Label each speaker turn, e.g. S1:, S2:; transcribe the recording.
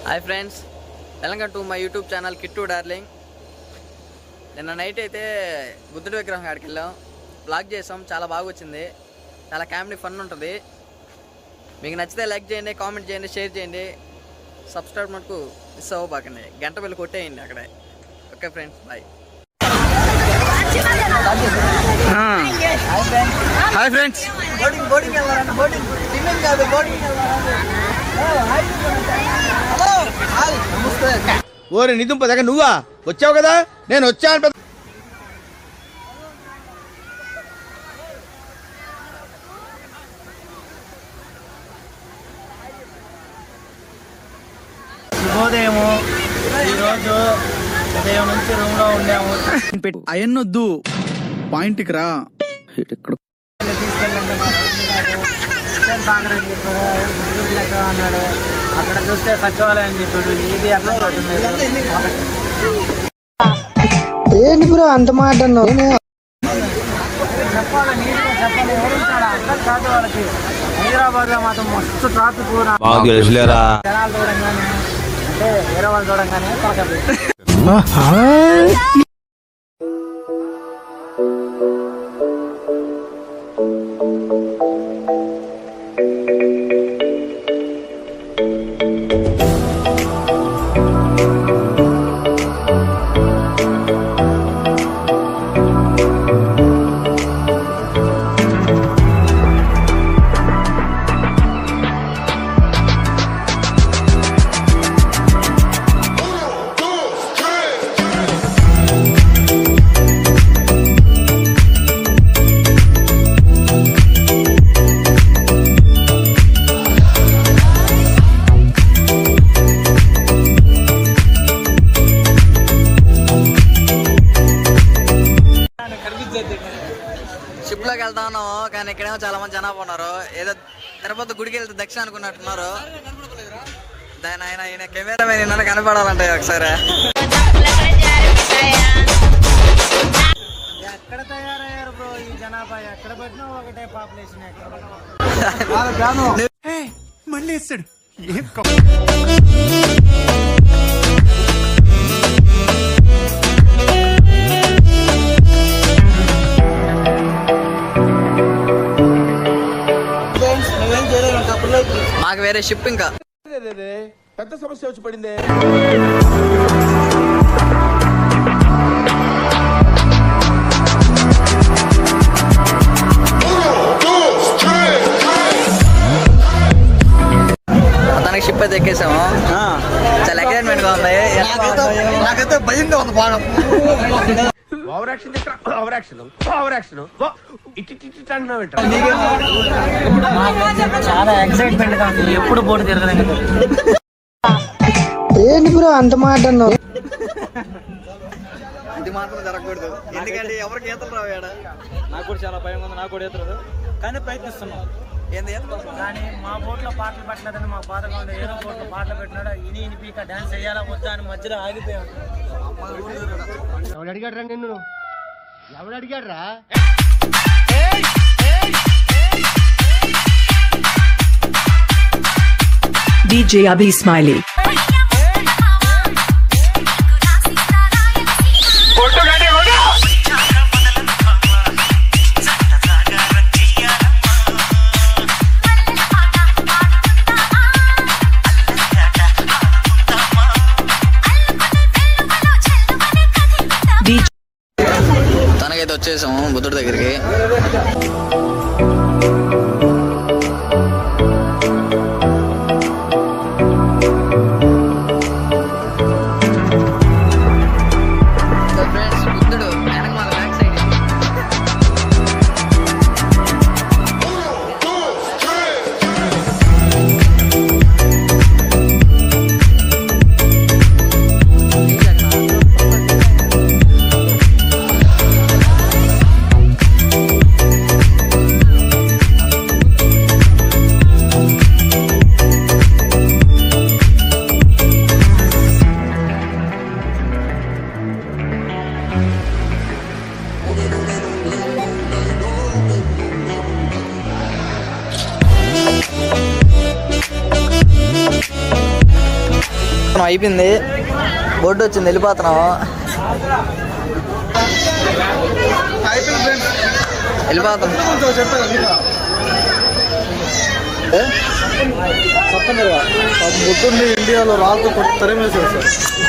S1: Hi friends, welcome to my YouTube channel Kittu darling. నిన్న night అయితే బుద్ధుడి విగ్రహం కాడికి వెళ్ళాం, బ్లాగ్ చేసాం. చాలా బాగా వచ్చింది, చాలా కామెడీ ఫన్ ఉంటుంది. మీకు నచ్చితే లైక్ చేయండి, కామెంట్ చేయండి, షేర్ చేయండి, సబ్స్క్రైబ్ మటుకు మిస్ అవ్వబాకండి, గంట బిల్లు కొట్టేయండి అక్కడే. Okay friends, bye. Hi friends,
S2: ఓరే నిదుంప దగ్గర నువ్వా వచ్చావు కదా, నేను వచ్చాను.
S3: శుభోదయము. ఈరోజు ఉదయం నుంచి రూమ్ లో ఉన్నాము.
S4: అయన్నొద్దు, పాయింట్కి రా.
S3: అన్నాడు, అక్కడ చూస్తే సచివాలయం చెప్పాడు. ఇది అట్లా
S5: ఏంటి బ్రో అంత మాట అన్నావు?
S3: చెప్పాలి, నీట్గా చెప్పాలి. ఎవరుంటాడా అర్థం కాదు వాళ్ళకి. హైదరాబాద్ లో మాత్రం మస్తు ట్రాఫిక్ కూడా, జనాలు చూడంగానే అంటే వేరే వాళ్ళు చూడంగానే
S1: షిప్లోకి వెళ్తాను. కానీ ఇక్కడేమో చాలా మంది జనాభా ఉన్నారు. ఏదో తిరుపతి గుడికి వెళ్తే దక్షిణ అనుకున్నట్టున్నారు. దాని ఆయన కెమెరామెన్ నన్ను కనపడాలంటే ఒకసారి.
S3: ఎక్కడ తయారయ్యారు బ్రో ఈ జనాభా? ఎక్కడ పట్టినా ఒకటే పాపులేషన్.
S4: మళ్ళీ ఇస్తాడు.
S1: మాకు వేరే షిప్ ఇంకా.
S2: పెద్ద సమస్య వచ్చి పడింది.
S1: అతనికి షిప్ అయితే ఎక్కేసాము. చాలా ఎక్సైట్మెంట్ గా ఉంది.
S2: నాకైతే భయంగా ఉంది బాగా.
S3: చాలా ఎక్సైట్మెంట్ గా ఉంది. ఎప్పుడు బోర్డు తిరగదండి.
S5: ఏంటి బ్రో అంత మాట అన్నావు?
S1: ఇది మాత్రం జరగకూడదు, ఎందుకంటే ఎవరికి ఈతలు రావాడా.
S3: నాకు కూడా చాలా భయం ఉంది, నాకు కూడా ఈతలు, కానీ ప్రయత్నిస్తున్నాం.
S1: ఏంది
S3: కానీ మా బోట్లో పాటలు పెట్టలేదని మా బాధగా ఉండే. ఏదో బోట్లో పాటలు పెట్టినాడు, ఇని పీక డాన్స్ చేయాలా వద్దా అని మధ్యలో ఆగిపోయాడు.
S5: ఎవడు అడిగాడు రా నిన్ను? ఎవడు అడిగాడు రా?
S6: DJ Abhi Smiley.
S1: తనకైతే వచ్చేసాము బుద్ధుడి దగ్గరికి. వెళ్ళిపోతున్నాం, అయిపోయింది. బోర్డు వచ్చింది, వెళ్ళిపోతున్నాము. వెళ్ళిపోతాం.
S3: చెప్పండి, ఇండియాలో రాళ్ళతో తరిమేశారు సార్.